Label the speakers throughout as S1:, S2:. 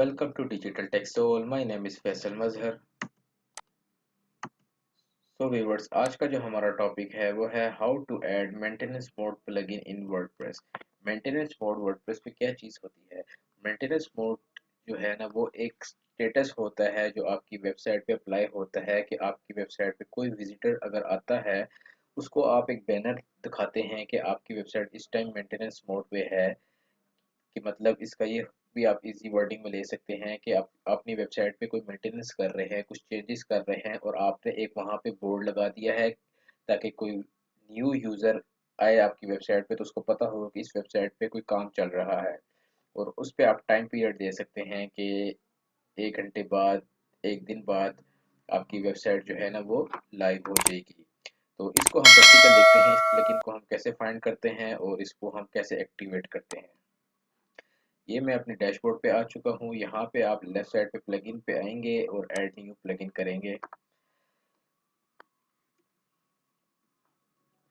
S1: Welcome to Digital Tech Soul. My name is Faisal Mazhar. So viewers, आज का जो हमारा टॉपिक है वो है how to add maintenance mode plugin in WordPress. Maintenance mode WordPress पे क्या चीज़ होती है? मेंटेनेंस मोड जो है ना वो एक स्टेटस होता है जो आपकी वेबसाइट पे अप्लाई होता है कि आपकी वेबसाइट पे कोई विजिटर अगर आता है उसको आप एक बैनर दिखाते हैं कि आपकी वेबसाइट इस टाइम मेंटेनेंस मोड पे है। कि मतलब इसका ये भी आप इजी वर्डिंग में ले सकते हैं कि आप अपनी वेबसाइट पे कोई मेंटेनेंस कर रहे हैं, कुछ चेंजेस कर रहे हैं और आपने एक वहाँ पे बोर्ड लगा दिया है ताकि कोई न्यू यूज़र आए आपकी वेबसाइट पे तो उसको पता हो कि इस वेबसाइट पे कोई काम चल रहा है। और उस पे आप टाइम पीरियड दे सकते हैं कि 1 घंटे बाद, 1 दिन बाद आपकी वेबसाइट जो है ना वो लाइव हो जाएगी। तो इसको हम प्रैक्टिकल देखते हैं, इस प्लगइन को हम कैसे फाइंड करते हैं और इसको हम कैसे एक्टिवेट करते हैं। ये मैं अपने डैशबोर्ड पे आ चुका हूँ। यहाँ पे आप लेफ्ट साइड पे प्लगइन पे आएंगे और ऐड न्यू प्लगइन करेंगे।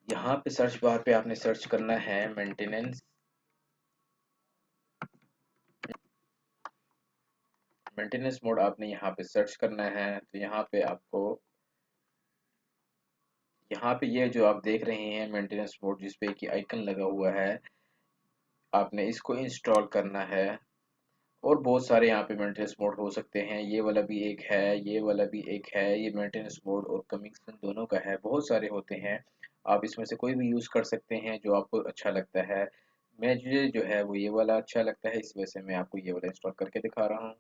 S1: यहाँ पे सर्च बार पे आपने सर्च करना है मेंटेनेंस मोड आपने यहाँ पे सर्च करना है। तो यहाँ पे ये जो आप देख रहे हैं मेंटेनेंस मोड जिस पे कि आइकन लगा हुआ है, आपने इसको इंस्टॉल करना है। और बहुत सारे यहाँ पे मेंटेनेंस मोड हो सकते हैं, ये वाला भी एक है, ये वाला भी एक है। ये मेंटेनेंस मोड और कमिंग सून दोनों का है, बहुत सारे होते हैं। आप इसमें से कोई भी यूज़ कर सकते हैं जो आपको अच्छा लगता है। मुझे जो है वो ये वाला अच्छा लगता है, इस वजह से मैं आपको ये वाला इंस्टॉल करके दिखा रहा हूँ।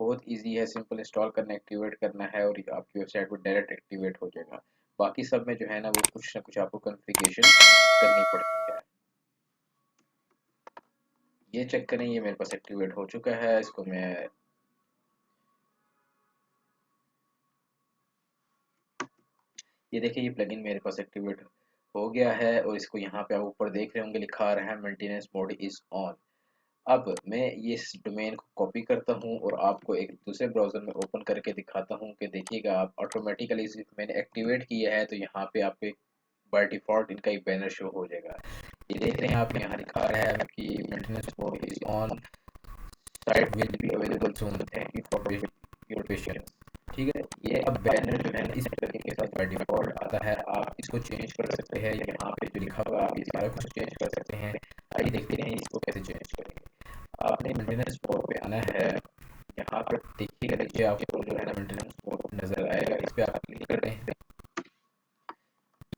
S1: बहुत ईजी है, सिंपल इंस्टॉल करना, एक्टिवेट करना है और ये आपकी वेबसाइट पर डायरेक्ट एक्टिवेट हो जाएगा। बाकी सब में जो है ना वो कुछ ना कुछ आपको कॉन्फ़िगरेशन करनी पड़ती है। ये चेक करें, ये मेरे पास एक्टिवेट हो चुका है। इसको मैं ये देखिए, ये प्लगइन मेरे पास एक्टिवेट हो गया है और इसको यहाँ पे आप ऊपर देख रहे होंगे लिखा आ रहा है मेंटेनेंस मोड इज ऑन। अब मैं ये इस डोमेन को कॉपी करता हूँ और आपको एक दूसरे ब्राउज़र में ओपन करके दिखाता हूँ कि देखिएगा आप ऑटोमेटिकली मैंने एक्टिवेट किया है तो यहाँ पे आपको एक बाय डिफ़ॉल्ट इनका एक बैनर शो हो जाएगा। ये देख रहे हैं आप, यहाँ लिखा रहा है कि maintenance mode is on, site will be available soon, thank you for your patience. ठीक है, ये अब बैनर जो है ना इस प्लगइन के साथ बाय डिफ़ॉल्ट आता है। आप इसको चेंज कर सकते हैं, यहाँ पे जो लिखा हुआ है आप ये सारा कुछ चेंज कर सकते हैं। आइए देखते हैं इसको कैसे चेंज करेंगे। आपने मेंटेनेंस मोड पे आना है। यहाँ पर देखिएगा, नीचे आपको जो है ना मेंटेनेंस मोड नज़र आएगा, इस पे आप क्लिक करें।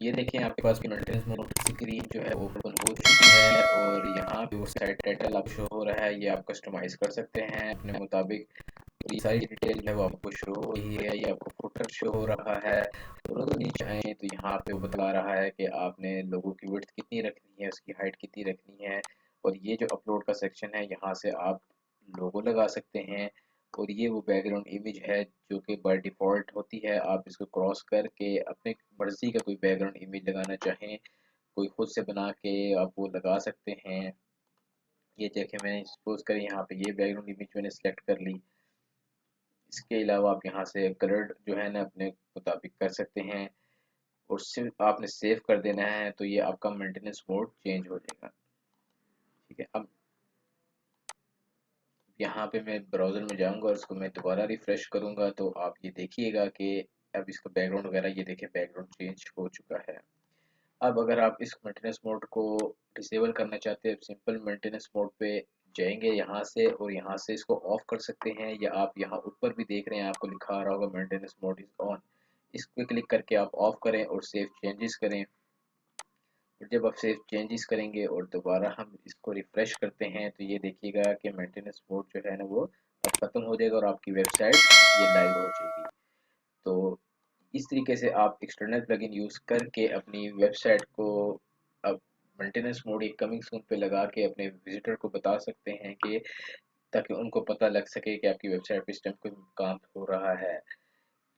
S1: ये देखें आपके पास मेंटेनेंस मोड की स्क्रीन जो है ओपन हो चुकी है और यहाँ पे वो साइट टाइटल आप शो हो रहा है, ये आप कस्टमाइज कर सकते हैं अपने मुताबिक। और ये सारी डिटेल जो है वो आपको शो हो रही है, ये आपको फुटर शो हो रहा है। और अगर नीचे आए तो यहाँ पे वो बता रहा है कि आपने लोगों की विड्थ कितनी रखनी है, उसकी हाइट कितनी रखनी है। और ये जो अपलोड का सेक्शन है, यहाँ से आप लोगो लगा सकते हैं। और ये वो बैकग्राउंड इमेज है जो कि बाय डिफ़ॉल्ट होती है। आप इसको क्रॉस करके अपने मर्ज़ी का कोई बैकग्राउंड इमेज लगाना चाहें, कोई खुद से बना के आप वो लगा सकते हैं। ये देखें, मैंने सपोज़ करें यहाँ पे ये बैकग्राउंड इमेज मैंने सेलेक्ट कर ली। इसके अलावा आप यहाँ से कलर जो है ना अपने मुताबिक कर सकते हैं और सिर्फ आपने सेव कर देना है तो ये आपका मेंटेनेंस मोड चेंज हो जाएगा। ठीक है, अब यहाँ पे मैं ब्राउज़र में जाऊँगा और इसको मैं दोबारा रिफ़्रेश करूँगा तो आप ये देखिएगा कि अब इसका बैकग्राउंड वगैरह ये देखें बैकग्राउंड चेंज हो चुका है। अब अगर आप इस मेंटेनेंस मोड को डिसेबल करना चाहते हैं, सिंपल मेंटेनेंस मोड पे जाएंगे यहाँ से और यहाँ से इसको ऑफ कर सकते हैं, या आप यहाँ ऊपर भी देख रहे हैं आपको लिखा आ रहा होगा मेंटेनेंस मोड इज ऑन। इस पे क्लिक करके आप ऑफ करें और सेव चेंजेस करें। और जब आप सेव चेंजेस करेंगे और दोबारा हम इसको रिफ्रेश करते हैं तो ये देखिएगा कि मेंटेनेंस मोड जो है ना वो अब खत्म हो जाएगा और आपकी वेबसाइट ये लाइव हो जाएगी। तो इस तरीके से आप एक्सटर्नल प्लगइन यूज़ करके अपनी वेबसाइट को अब मेंटेनेंस मोड एक कमिंग सून पे लगा के अपने विजिटर को बता सकते हैं कि ताकि उनको पता लग सके कि आपकी वेबसाइट पे इस टाइम कोई काम हो रहा है।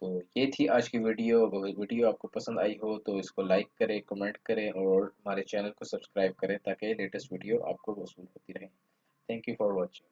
S1: तो ये थी आज की वीडियो। अगर वीडियो आपको पसंद आई हो तो इसको लाइक करें, कमेंट करें और हमारे चैनल को सब्सक्राइब करें ताकि लेटेस्ट वीडियो आपको वसूल होती रहे। Thank you for watching.